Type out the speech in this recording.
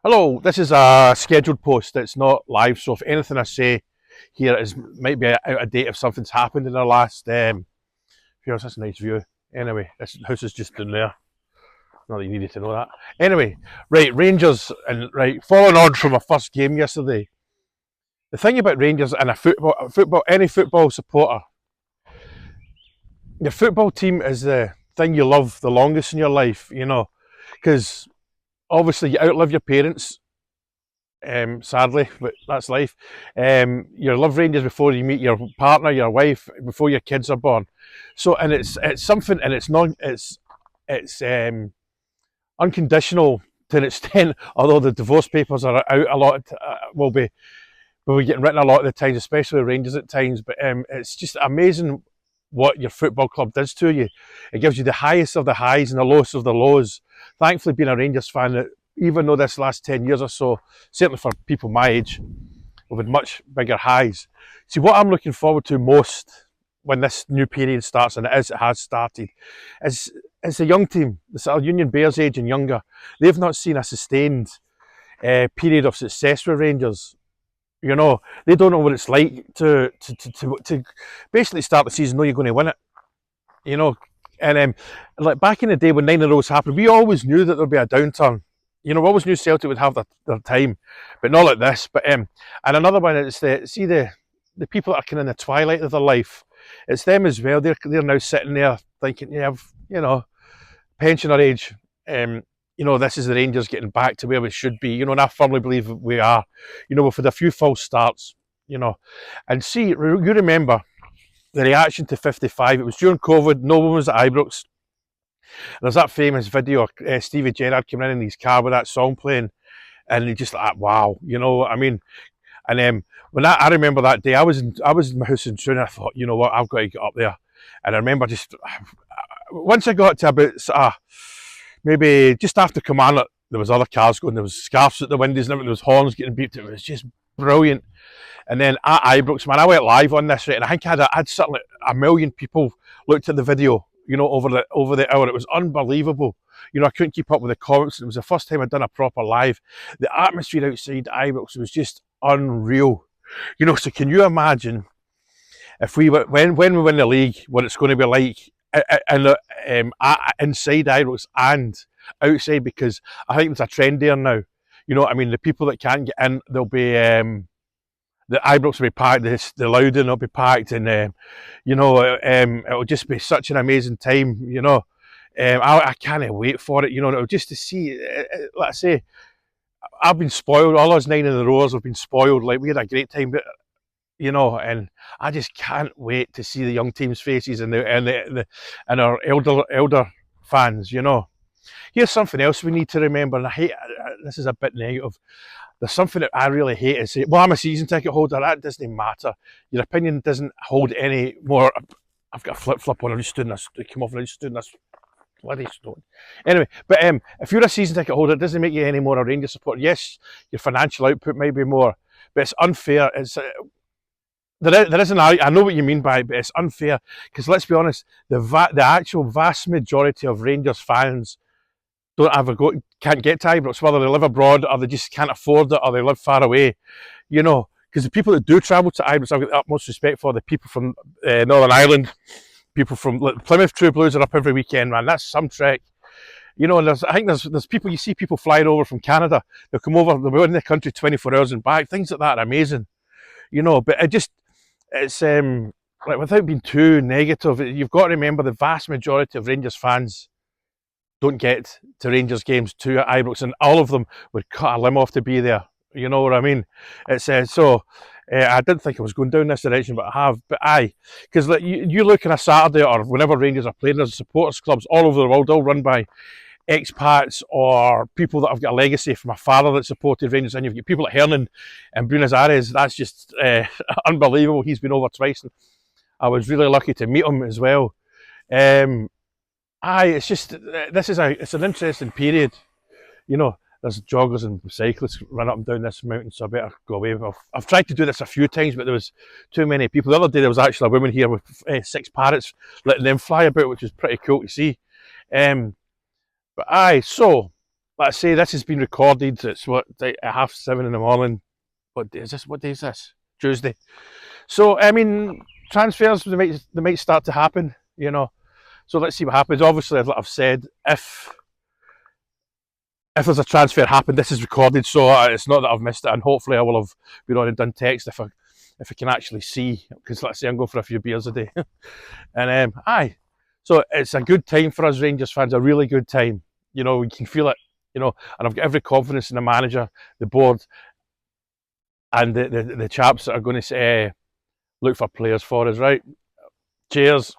Hello, this is a scheduled post. It's not live, so if anything I say here is might be out of date if something's happened in the last few hours. That's a nice view. Anyway, this house is just down there. Not that you needed to know that. Anyway, right, Rangers and right, following on from our first game yesterday. The thing about Rangers and any football supporter, your football team is the thing you love the longest in your life. Because obviously you outlive your parents, sadly, but that's life. You love Rangers before you meet your partner, your wife, before your kids are born. So, and it's something, and it's unconditional to an extent. Although the divorce papers are out a lot, will be getting written a lot of the times, especially with Rangers at times. But it's just amazing what your football club does to you. It gives you the highest of the highs and the lowest of the lows. Thankfully, being a Rangers fan, even though this last 10 years or so, certainly for people my age, we've had much bigger highs. See, what I'm looking forward to most when this new period starts, and it has started, is the young team, the sort of Union Bears age and younger. They've not seen a sustained period of success with Rangers. They don't know what it's like to basically start the season, know you're going to win it. And like back in the day when 9-0s happened, we always knew that there'd be a downturn. We always knew Celtic would have their time, but not like this. But and another one is the people that are kind of in the twilight of their life. It's them as well. They're now sitting there thinking, yeah, pensioner age. This is the Rangers getting back to where we should be. And I firmly believe we are. We've had a few false starts. And see, you remember the reaction to 55. It was during COVID. No one was at Ibrox. There's that famous video of Stevie Gerrard coming in his car with that song playing, and he just like, wow, you know what I mean? And when I remember that day, I was in my house in Troon, and I thought, you know what, I've got to get up there. And I remember just once I got to about maybe just after Kilmarnock, there was other cars going, there was scarves at the windows and everything, there was horns getting beeped. It was just brilliant. And then at Ibrox, man, I went live on this, right? And I think I had certainly a million people looked at the video, over the hour. It was unbelievable. I couldn't keep up with the comments. It was the first time I'd done a proper live. The atmosphere outside Ibrox was just unreal. So can you imagine if when we win the league, what it's going to be like inside Ibrox and outside? Because I think there's a trend there now. The people that can't get in, they'll be the Ibrox will be packed, the Loudon will be packed, and it'll just be such an amazing time. I can't wait for it. Just to see. Like I say, I've been spoiled. All us 9 in the rows have been spoiled. Like we had a great time, but and I just can't wait to see the young team's faces and our elder fans. Here's something else we need to remember, and I hate this is a bit negative. There's something that I really hate is, well, I'm a season ticket holder. That doesn't matter. Your opinion doesn't hold any more. I've got a flip on. I'm just doing this. Come off and I'm just doing this. Bloody stone. Anyway, but if you're a season ticket holder, it doesn't make you any more a Rangers supporter. Yes, your financial output may be more, but it's unfair. There is an I know what you mean by it, but it's unfair because let's be honest, the actual vast majority of Rangers fans can't get to Ibrox, whether they live abroad or they just can't afford it or they live far away, because the people that do travel to Ibrox, I've got the utmost respect for the people from Northern Ireland, people from Plymouth True Blues are up every weekend, man. That's some trek. And I think there's people, you see people flying over from Canada, they'll come over, they'll be in the country 24 hours and back, things like that are amazing, but it's like without being too negative, you've got to remember the vast majority of Rangers fans don't get to Rangers games to Ibrox, and all of them would cut a limb off to be there. You know what I mean? It's I didn't think I was going down this direction, but I have. But because like, you look on a Saturday or whenever Rangers are playing, there's supporters clubs all over the world, all run by expats or people that have got a legacy from a father that supported Rangers, and you've got people like Hernan and Buenos Aires. That's just unbelievable. He's been over twice, and I was really lucky to meet him as well. It's just it's an interesting period. There's joggers and cyclists run up and down this mountain, so I better go away. I've tried to do this a few times, but there was too many people. The other day there was actually a woman here with 6 parrots, letting them fly about, which was pretty cool to see. So Like I say, this has been recorded. It's what, like, at 7:30 in the morning. What day is this? What day is this? Tuesday. So I mean, transfers they might start to happen. You know. So let's see what happens. Obviously, as I've said, if there's a transfer happened, this is recorded, so it's not that I've missed it, and hopefully I will have been on and done text if I can actually see, because let's say I'm going for a few beers a day. And aye, so it's a good time for us Rangers fans, a really good time. You know, we can feel it. You know, and I've got every confidence in the manager, the board, and the chaps that are going to look for players for us. Right? Cheers.